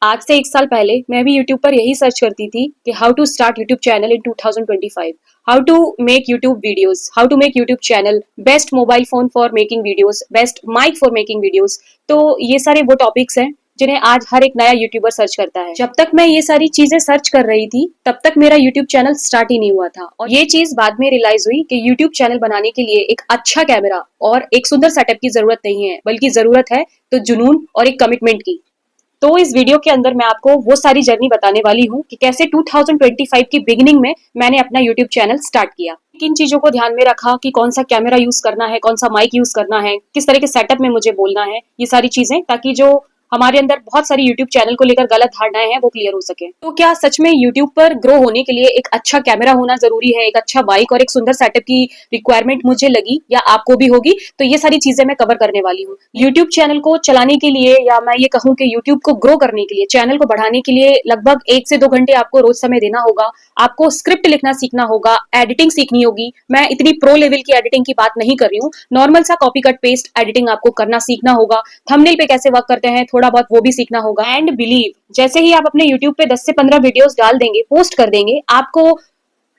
आज से 1 साल पहले मैं भी यूट्यूब पर यही सर्च करती थी कि how to start YouTube channel in 2025, how to make YouTube videos, how to make YouTube channel, best mobile phone for making videos, best mic for making videos. तो ये सारे वो टॉपिक्स हैं जिन्हें आज हर एक नया यूट्यूबर सर्च करता है। जब तक मैं ये सारी चीजें सर्च कर रही थी तब तक मेरा यूट्यूब चैनल स्टार्ट ही नहीं हुआ था, और ये चीज बाद में रियलाइज हुई कि यूट्यूब चैनल बनाने के लिए एक अच्छा कैमरा और एक सुंदर सेटअप की जरूरत नहीं है, बल्कि जरूरत है तो जुनून और एक कमिटमेंट की। तो इस वीडियो के अंदर मैं आपको वो सारी जर्नी बताने वाली हूँ कि कैसे 2025 की बिगिनिंग में मैंने अपना यूट्यूब चैनल स्टार्ट किया, किन चीजों को ध्यान में रखा कि कौन सा कैमरा यूज करना है, कौन सा माइक यूज करना है, किस तरह के सेटअप में मुझे बोलना है, ये सारी चीजें, ताकि जो हमारे अंदर बहुत सारी यूट्यूब चैनल को लेकर गलत धारणाएं हैं वो क्लियर हो सके। तो क्या सच में यूट्यूब पर ग्रो होने के लिए एक अच्छा कैमरा होना जरूरी है, एक अच्छा माइक और एक सुंदर सेटअप की रिक्वायरमेंट मुझे लगी या आपको भी होगी? तो ये सारी चीजें मैं कवर करने वाली हूँ। यूट्यूब चैनल को चलाने के लिए, या मैं ये कहूँ कि यूट्यूब को ग्रो करने के लिए, चैनल को बढ़ाने के लिए लगभग 1 से 2 घंटे आपको रोज समय देना होगा। आपको स्क्रिप्ट लिखना सीखना होगा, एडिटिंग सीखनी होगी। मैं इतनी प्रो लेवल की एडिटिंग की बात नहीं कर रही हूँ, नॉर्मल सा कॉपी कट पेस्ट एडिटिंग आपको करना सीखना होगा। थंबनेल पे कैसे वर्क करते हैं थोड़ा बहुत वो भी सीखना होगा। एंड बिलीव, जैसे ही आप अपने यूट्यूब पे 10 से 15 वीडियोस डाल देंगे, पोस्ट कर देंगे, आपको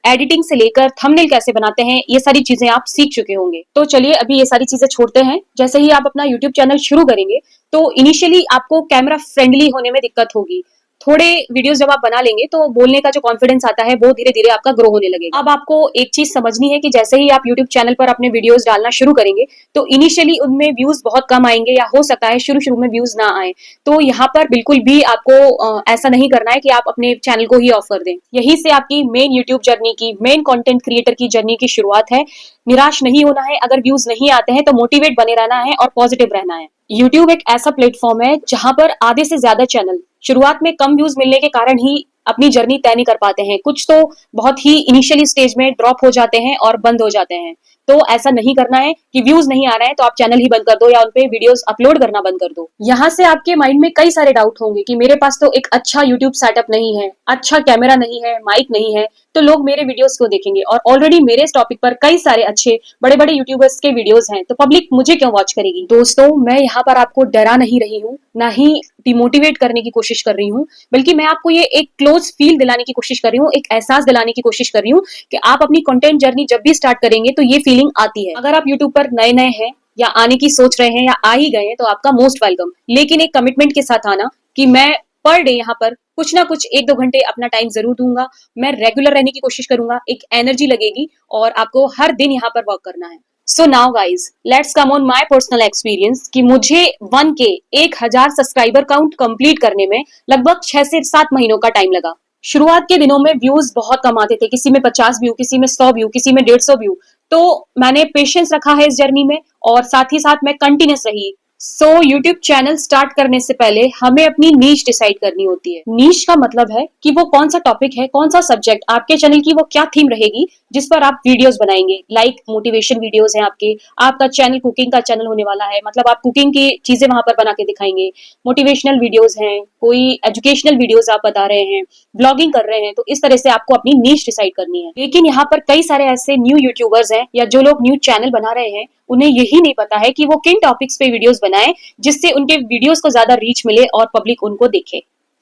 एडिटिंग से लेकर थंबनेल कैसे बनाते हैं ये सारी चीजें आप सीख चुके होंगे। तो चलिए अभी ये सारी चीजें छोड़ते हैं। जैसे ही आप अपना यूट्यूब चैनल शुरू करेंगे तो इनिशियली आपको कैमरा फ्रेंडली होने में दिक्कत होगी। थोड़े वीडियोस जब आप बना लेंगे तो बोलने का जो कॉन्फिडेंस आता है वो धीरे धीरे आपका ग्रो होने लगेगा। अब आपको एक चीज समझनी है कि जैसे ही आप यूट्यूब चैनल पर अपने वीडियोस डालना शुरू करेंगे तो इनिशियली उनमें व्यूज बहुत कम आएंगे, या हो सकता है शुरू शुरू में व्यूज ना आए। तो यहाँ पर बिल्कुल भी आपको ऐसा नहीं करना है कि आप अपने चैनल को ही ऑफ कर दें। यही से आपकी मेन यूट्यूब जर्नी की, मेन कंटेंट क्रिएटर की जर्नी की शुरुआत है। निराश नहीं होना है, अगर व्यूज नहीं आते हैं तो मोटिवेट बने रहना है और पॉजिटिव रहना है। यूट्यूब एक ऐसा प्लेटफॉर्म है जहां पर आधे से ज्यादा चैनल शुरुआत में कम व्यूज मिलने के कारण ही अपनी जर्नी तय नहीं कर पाते हैं। कुछ तो बहुत ही इनिशियली स्टेज में ड्रॉप हो जाते हैं और बंद हो जाते हैं। तो ऐसा नहीं करना है कि व्यूज नहीं आ रहे हैं तो आप चैनल ही बंद कर दो या उनपे वीडियोस अपलोड करना बंद कर दो। यहाँ से आपके माइंड में कई सारे डाउट होंगे कि मेरे पास तो एक अच्छा यूट्यूब सेटअप नहीं है, अच्छा कैमरा नहीं है, माइक नहीं है, तो लोग मेरे वीडियोस क्यों देखेंगे? और ऑलरेडी मेरे इस टॉपिक पर कई सारे अच्छे बड़े बड़े यूट्यूबर्स के वीडियोस हैं, तो पब्लिक मुझे क्यों वॉच करेगी? दोस्तों, मैं यहाँ पर आपको डरा नहीं रही हूँ, ना ही डिमोटिवेट करने की कोशिश कर रही हूँ, बल्कि मैं आपको ये एक क्लोज फील दिलाने की कोशिश कर रही हूँ, एक एहसास दिलाने की कोशिश कर रही हूँ कि आप अपनी कंटेंट जर्नी जब भी स्टार्ट करेंगे तो ये फीलिंग आती है। अगर आप यूट्यूब पर नए नए हैं या आने की सोच रहे हैं या आ ही गए हैं तो आपका मोस्ट वेलकम, लेकिन एक कमिटमेंट के साथ आना कि मैं पर डे यहाँ पर कुछ ना कुछ 1-2 घंटे अपना टाइम जरूर दूंगा। मैं रेगुलर रहने की कोशिश करूंगा, एक एनर्जी लगेगी और आपको हर दिन यहाँ पर वर्क करना है। So now guys, let's come on my personal experience कि मुझे 1K 1000 सब्सक्राइबर काउंट कंप्लीट करने में लगभग 6 से 7 महीनों का टाइम लगा। शुरुआत के दिनों में व्यूज बहुत कम आते थे, किसी में 50 व्यू, किसी में 100 व्यू, किसी में 150 व्यू। तो मैंने पेशेंस रखा है इस जर्नी में और साथ ही साथ मैं कंटिन्यूस रही। सो यूट्यूब चैनल स्टार्ट करने से पहले हमें अपनी नीश डिसाइड करनी होती है। नीश का मतलब है कि वो कौन सा टॉपिक है, कौन सा सब्जेक्ट, आपके चैनल की वो क्या थीम रहेगी जिस पर आप वीडियोस बनाएंगे। लाइक मोटिवेशन वीडियोस हैं आपके, आपका चैनल कुकिंग का चैनल होने वाला है, मतलब आप कुकिंग की चीजें वहां पर बना के दिखाएंगे। मोटिवेशनल वीडियोस हैं, कोई एजुकेशनल वीडियोस आप बता रहे हैं, ब्लॉगिंग कर रहे हैं, तो इस तरह से आपको अपनी नीश डिसाइड करनी है। लेकिन यहाँ पर कई सारे ऐसे न्यू यूट्यूबर्स हैं या जो लोग न्यू चैनल बना रहे हैं, उन्हें यही नहीं पता है कि वो किन टॉपिक्स पे वीडियोस बनाएं जिससे उनके वीडियोस को ज्यादा रीच मिले और पब्लिक उनको देखे।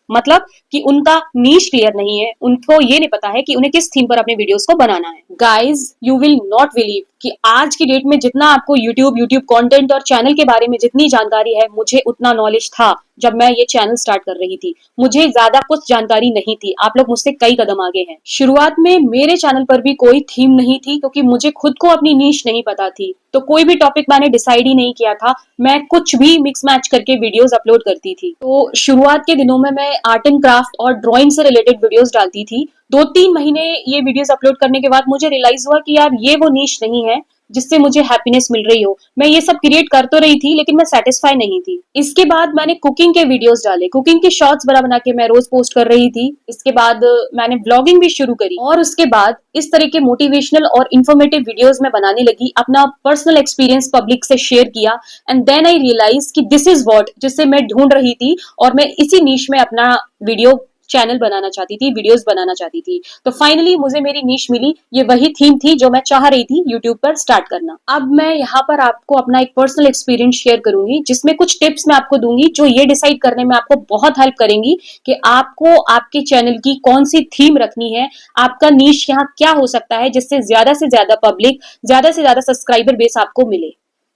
मतलब कि उनका नीश क्लियर नहीं है, उनको ये नहीं पता है कि उन्हें किस थीम पर अपने वीडियोस को बनाना है। Guys, you will not believe कि आज की डेट में जितना आपको यूट्यूब कंटेंट और चैनल के बारे में जितनी जानकारी है, मुझे उतना नॉलेज था जब मैं ये चैनल स्टार्ट कर रही थी। मुझे ज्यादा कुछ जानकारी नहीं थी, आप लोग मुझसे कई कदम आगे हैं। शुरुआत में मेरे चैनल पर भी कोई थीम नहीं थी क्योंकि मुझे खुद को अपनी नीश नहीं पता थी, तो कोई भी टॉपिक मैंने डिसाइड ही नहीं किया था। मैं कुछ भी मिक्स मैच करके वीडियोस अपलोड करती थी। तो शुरुआत के दिनों में मैं आर्ट एंड क्राफ्ट और ड्राइंग से रिलेटेड वीडियोस डालती थी। 2-3 महीने ये वीडियोस अपलोड करने के बाद मुझे रियलाइज हुआ कि यार ये वो नीश नहीं है जिससे मुझे हैप्पीनेस मिल रही हो। मैं ये सब क्रिएट कर तो रही थी लेकिन मैं सेटिस्फाई नहीं थी। इसके बाद मैंने कुकिंग के वीडियोस डाले, कुकिंग के शॉर्ट्स बना के मैं रोज पोस्ट कर रही थी। इसके बाद मैंने ब्लॉगिंग भी शुरू करी और उसके बाद इस तरह के मोटिवेशनल और इन्फॉर्मेटिव वीडियोस में बनाने लगी, अपना पर्सनल एक्सपीरियंस पब्लिक से शेयर किया। एंड देन आई रियलाइज कि दिस इज व्हाट जिससे मैं ढूंढ रही थी और मैं इसी नीश में अपना वीडियो चैनल बनाना चाहती थी, वीडियोस बनाना चाहती थी। तो फाइनली मुझे मेरी नीश मिली, ये वही थीम थी जो मैं चाह रही थी यूट्यूब पर स्टार्ट करना। अब मैं यहाँ पर आपको अपना एक पर्सनल एक्सपीरियंस शेयर करूंगी, जिसमें कुछ टिप्स मैं आपको दूंगी जो ये डिसाइड करने में आपको बहुत हेल्प करेंगी कि आपको आपके चैनल की कौन सी थीम रखनी है, आपका नीश यहाँ क्या हो सकता है जिससे ज्यादा पब्लिक, ज्यादा से ज्यादा सब्सक्राइबर बेस आपको मिले।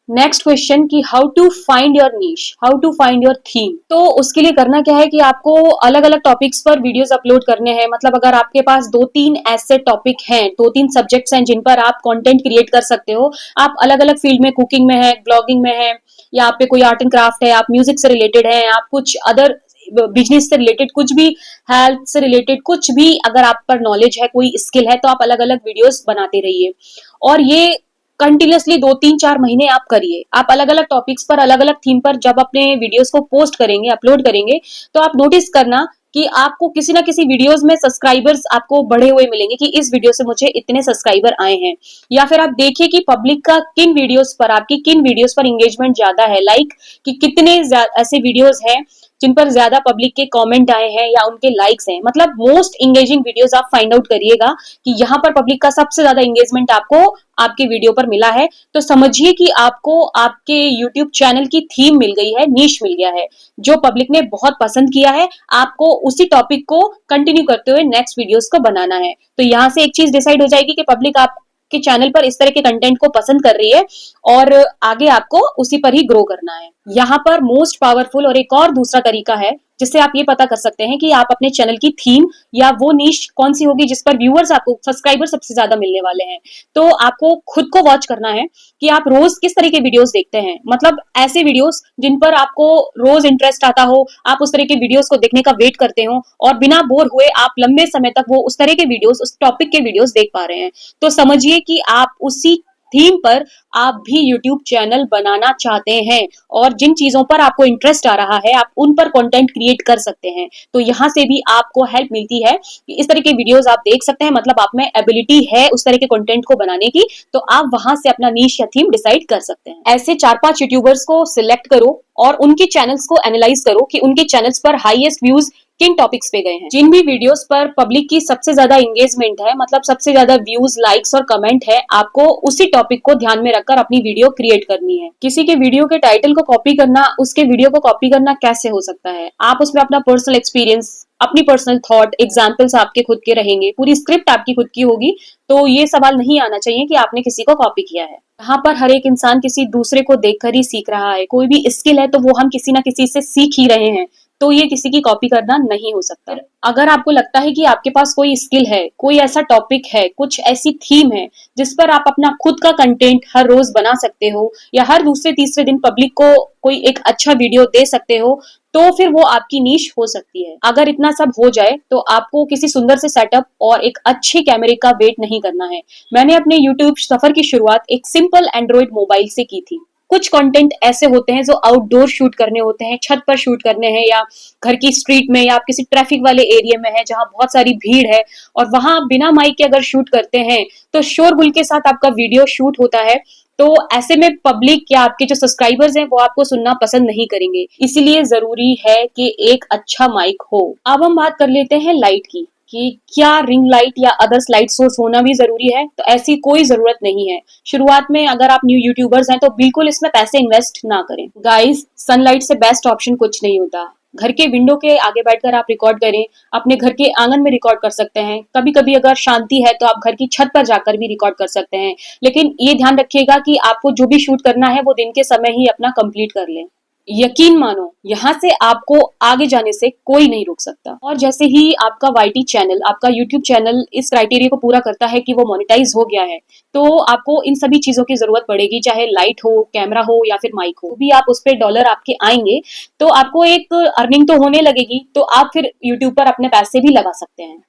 नेक्स्ट क्वेश्चन कि how to find your niche, how to find your theme. तो उसके लिए करना क्या है कि आपको अलग अलग टॉपिक्स पर वीडियोस अपलोड करने हैं। मतलब अगर आपके पास दो तीन ऐसे टॉपिक हैं, दो तीन सब्जेक्ट्स हैं जिन पर आप कंटेंट क्रिएट कर सकते हो, आप अलग अलग फील्ड में, कुकिंग में है, ब्लॉगिंग में है, या आप पे कोई आर्ट एंड क्राफ्ट है, आप म्यूजिक से रिलेटेड है, आप कुछ अदर बिजनेस से रिलेटेड कुछ भी, हेल्थ से रिलेटेड कुछ भी, अगर आप पर नॉलेज है, कोई स्किल है, तो आप अलग अलग वीडियोस बनाते रहिए। और ये कंटिन्यूअसली 2-3-4 महीने आप करिए। आप अलग अलग टॉपिक्स पर, अलग अलग थीम पर जब अपने वीडियोस को पोस्ट करेंगे, अपलोड करेंगे, तो आप नोटिस करना कि आपको किसी ना किसी वीडियोस में सब्सक्राइबर्स आपको बढ़े हुए मिलेंगे कि इस वीडियो से मुझे इतने सब्सक्राइबर आए हैं। या फिर आप देखिए कि पब्लिक का किन वीडियोस पर, आपकी किन वीडियोस पर एंगेजमेंट ज्यादा है, लाइक कि कितने ऐसे वीडियोस हैं जिन पर ज्यादा पब्लिक के कमेंट आए हैं या उनके लाइक्स हैं। मतलब मोस्ट एंगेजिंग वीडियोस आप फाइंड आउट करिएगा कि यहाँ पर पब्लिक का सबसे ज्यादा एंगेजमेंट आपको आपके वीडियो पर मिला है, तो समझिए कि आपको आपके YouTube चैनल की थीम मिल गई है, नीश मिल गया है, जो पब्लिक ने बहुत पसंद किया है। आपको उसी टॉपिक को कंटिन्यू करते हुए नेक्स्ट वीडियोस को बनाना है। तो यहाँ से एक चीज डिसाइड हो जाएगी कि पब्लिक आपके चैनल पर इस तरह के कंटेंट को पसंद कर रही है और आगे आपको उसी पर ही ग्रो करना है। यहाँ पर मोस्ट पावरफुल और एक और दूसरा तरीका है जिससे आप ये पता कर सकते हैं कि आप अपने चैनल की थीम या वो नीश कौन सी होगी जिस पर व्यूअर्स, आपको सब्सक्राइबर सबसे ज्यादा मिलने वाले हैं। तो आपको खुद को वॉच करना है कि आप रोज किस तरह के वीडियोस देखते हैं। मतलब ऐसे वीडियोस जिन पर आपको रोज इंटरेस्ट आता हो, आप उस तरह के वीडियोस को देखने का वेट करते हो और बिना बोर हुए आप लंबे समय तक वो उस तरह के वीडियोस, उस टॉपिक के वीडियोस देख पा रहे हैं। तो समझिए कि आप उसी थीम पर आप भी YouTube चैनल बनाना चाहते हैं और जिन चीजों पर आपको इंटरेस्ट आ रहा है आप उन पर कंटेंट क्रिएट कर सकते हैं। तो यहाँ से भी आपको हेल्प मिलती है कि इस तरह के वीडियोस आप देख सकते हैं। मतलब आप में एबिलिटी है उस तरह के कंटेंट को बनाने की, तो आप वहां से अपना नीश या थीम डिसाइड कर सकते हैं। ऐसे 4-5 यूट्यूबर्स को सिलेक्ट करो और उनके चैनल्स को एनालाइज करो कि उनके चैनल्स पर हाईएस्ट व्यूज किन टॉपिक्स पे गए हैं। जिन भी वीडियोस पर पब्लिक की सबसे ज्यादा एंगेजमेंट है, मतलब सबसे ज्यादा व्यूज, लाइक्स और कमेंट है, आपको उसी टॉपिक को ध्यान में रखकर अपनी वीडियो क्रिएट करनी है। किसी के वीडियो के टाइटल को कॉपी करना, उसके वीडियो को कॉपी करना कैसे हो सकता है? आप उसमें अपना पर्सनल एक्सपीरियंस, अपनी पर्सनल थॉट, एग्जाम्पल्स आपके खुद के रहेंगे, पूरी स्क्रिप्ट आपकी खुद की होगी। तो ये सवाल नहीं आना चाहिए कि आपने किसी को कॉपी किया है। यहाँ पर हर एक इंसान किसी दूसरे को देखकर ही सीख रहा है। कोई भी स्किल है तो वो हम किसी ना किसी से सीख ही रहे हैं, तो ये किसी की कॉपी करना नहीं हो सकता। अगर आपको लगता है कि आपके पास कोई स्किल है, कोई ऐसा टॉपिक है, कुछ ऐसी थीम है जिस पर आप अपना खुद का कंटेंट हर रोज बना सकते हो या हर दूसरे तीसरे दिन पब्लिक को कोई एक अच्छा वीडियो दे सकते हो, तो फिर वो आपकी नीश हो सकती है। अगर इतना सब हो जाए तो आपको किसी सुंदर से सेटअप और एक अच्छे कैमरे का वेट नहीं करना है। मैंने अपने YouTube सफर की शुरुआत एक सिंपल एंड्रॉइड मोबाइल से की थी। कुछ कंटेंट ऐसे होते हैं जो आउटडोर शूट करने होते हैं, छत पर शूट करने हैं या घर की स्ट्रीट में या आप किसी ट्रैफिक वाले एरिया में है जहां बहुत सारी भीड़ है और वहां बिना माइक के अगर शूट करते हैं तो शोरगुल के साथ आपका वीडियो शूट होता है। तो ऐसे में पब्लिक या आपके जो सब्सक्राइबर्स हैं वो आपको सुनना पसंद नहीं करेंगे। इसीलिए जरूरी है कि एक अच्छा माइक हो। अब हम बात कर लेते हैं लाइट की कि क्या रिंग लाइट या अदर्स लाइट सोर्स होना भी जरूरी है? तो ऐसी कोई जरूरत नहीं है। शुरुआत में अगर आप न्यू यूट्यूबर्स हैं तो बिल्कुल इसमें पैसे इन्वेस्ट ना करें। गाइस, सनलाइट से बेस्ट ऑप्शन कुछ नहीं होता। घर के विंडो के आगे बैठकर आप रिकॉर्ड करें, अपने घर के आंगन में रिकॉर्ड कर सकते हैं। कभी कभी अगर शांति है तो आप घर की छत पर जाकर भी रिकॉर्ड कर सकते हैं। लेकिन ये ध्यान रखिएगा कि आपको जो भी शूट करना है वो दिन के समय ही अपना कंप्लीट कर लें। यकीन मानो, यहाँ से आपको आगे जाने से कोई नहीं रोक सकता। और जैसे ही आपका वाईटी चैनल, आपका यूट्यूब चैनल इस क्राइटेरिया को पूरा करता है कि वो मोनेटाइज हो गया है, तो आपको इन सभी चीजों की जरूरत पड़ेगी, चाहे लाइट हो, कैमरा हो या फिर माइक हो। भी आप उस पर डॉलर आपके आएंगे तो आपको एक अर्निंग तो होने लगेगी, तो आप फिर यूट्यूब पर अपने पैसे भी लगा सकते हैं।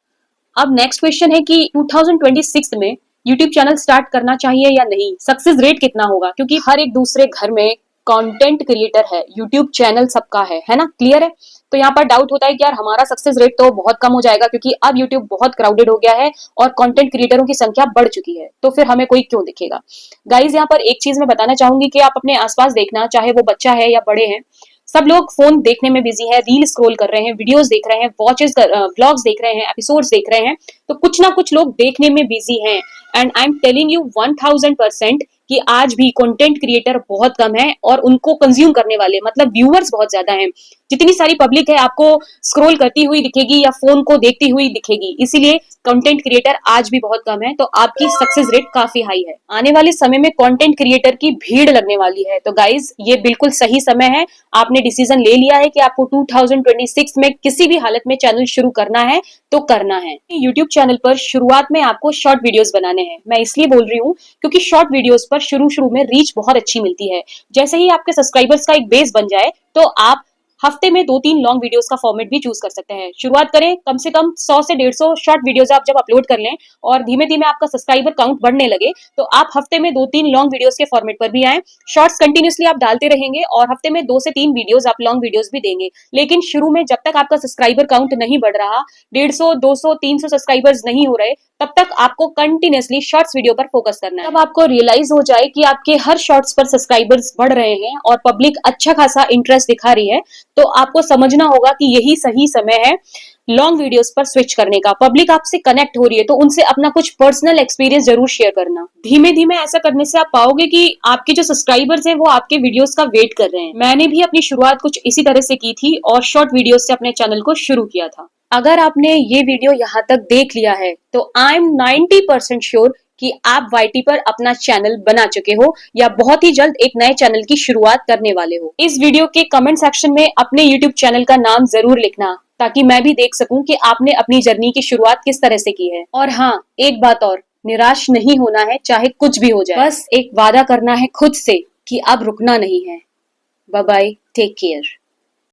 अब नेक्स्ट क्वेश्चन है कि 2026 में यूट्यूब चैनल स्टार्ट करना चाहिए या नहीं? सक्सेस रेट कितना होगा? क्योंकि हर एक दूसरे घर में कंटेंट क्रिएटर है, यूट्यूब चैनल सबका है ना? क्लियर है? तो यहाँ पर डाउट होता है कि यार हमारा सक्सेस रेट तो बहुत कम हो जाएगा क्योंकि अब यूट्यूब बहुत क्राउडेड हो गया है और कंटेंट क्रिएटरों की संख्या बढ़ चुकी है, तो फिर हमें कोई क्यों दिखेगा? गाइज, यहाँ पर एक चीज मैं बताना चाहूंगी कि आप अपने आसपास देखना, चाहे वो बच्चा है या बड़े हैं, सब लोग फोन देखने में बिजी है, रील स्क्रॉल कर रहे हैं, वीडियोस देख रहे हैं, व्लॉग्स देख रहे हैं, एपिसोड्स देख रहे हैं। तो कुछ ना कुछ लोग देखने में बिजी हैं। And I am telling you 1000% कि आज भी कंटेंट क्रिएटर बहुत कम है और उनको कंज्यूम करने वाले मतलब व्यूअर्स बहुत ज्यादा हैं। जितनी सारी पब्लिक है आपको स्क्रॉल करती हुई दिखेगी या फोन को देखती हुई दिखेगी, इसीलिए कंटेंट क्रिएटर आज भी बहुत कम है। तो आपकी सक्सेस रेट काफी हाई है। आने वाले समय में कंटेंट क्रिएटर की भीड़ लगने वाली है। तो गाइज ये बिल्कुल सही समय है। आपने डिसीजन ले लिया है कि आपको 2026 में किसी भी हालत में चैनल शुरू करना है तो करना है। यूट्यूब चैनल पर शुरुआत में आपको शॉर्ट वीडियोस बनाने हैं। मैं इसलिए बोल रही हूँ क्योंकि शॉर्ट वीडियोस पर शुरू में रीच बहुत अच्छी मिलती है। जैसे ही आपके सब्सक्राइबर्स का एक बेस बन जाए तो आप हफ्ते में 2-3 लॉन्ग वीडियोस का फॉर्मेट भी चूज कर सकते हैं। शुरुआत करें कम से कम 100 से 150 शॉर्ट वीडियोस आप जब अपलोड कर लें और धीमे धीमे आपका सब्सक्राइबर काउंट बढ़ने लगे तो आप हफ्ते में 2-3 लॉन्ग वीडियोस के फॉर्मेट पर भी आए। शॉर्ट्स कंटिन्यूसली आप डालते रहेंगे और हफ्ते में 2 से 3 वीडियोस आप लॉन्ग वीडियोस भी देंगे। लेकिन शुरू में जब तक आपका सब्सक्राइबर काउंट नहीं बढ़ रहा, 150, 200, 300 सब्सक्राइबर्स नहीं हो रहे, तब तक आपको कंटिन्यूसली शॉर्ट्स वीडियो पर फोकस करना है। तब आपको रियलाइज हो जाए कि आपके हर शॉर्ट्स पर सब्सक्राइबर्स बढ़ रहे हैं और पब्लिक अच्छा खासा इंटरेस्ट दिखा रही है, तो आपको समझना होगा कि यही सही समय है लॉन्ग वीडियोस पर स्विच करने का। पब्लिक आपसे कनेक्ट हो रही है तो उनसे अपना कुछ पर्सनल एक्सपीरियंस जरूर शेयर करना। धीमे धीमे ऐसा करने से आप पाओगे कि आपके जो सब्सक्राइबर्स हैं वो आपके वीडियोस का वेट कर रहे हैं। मैंने भी अपनी शुरुआत कुछ इसी तरह से की थी और शॉर्ट वीडियोस से अपने चैनल को शुरू किया था। अगर आपने ये वीडियो यहाँ तक देख लिया है तो आई एम 90% श्योर कि आप वाईटी पर अपना चैनल बना चुके हो या बहुत ही जल्द एक नए चैनल की शुरुआत करने वाले हो। इस वीडियो के कमेंट सेक्शन में अपने यूट्यूब चैनल का नाम जरूर लिखना ताकि मैं भी देख सकूं कि आपने अपनी जर्नी की शुरुआत किस तरह से की है। और हाँ, एक बात और, निराश नहीं होना है चाहे कुछ भी हो जाए। बस एक वादा करना है खुद से कि अब रुकना नहीं है। Bye bye, take care.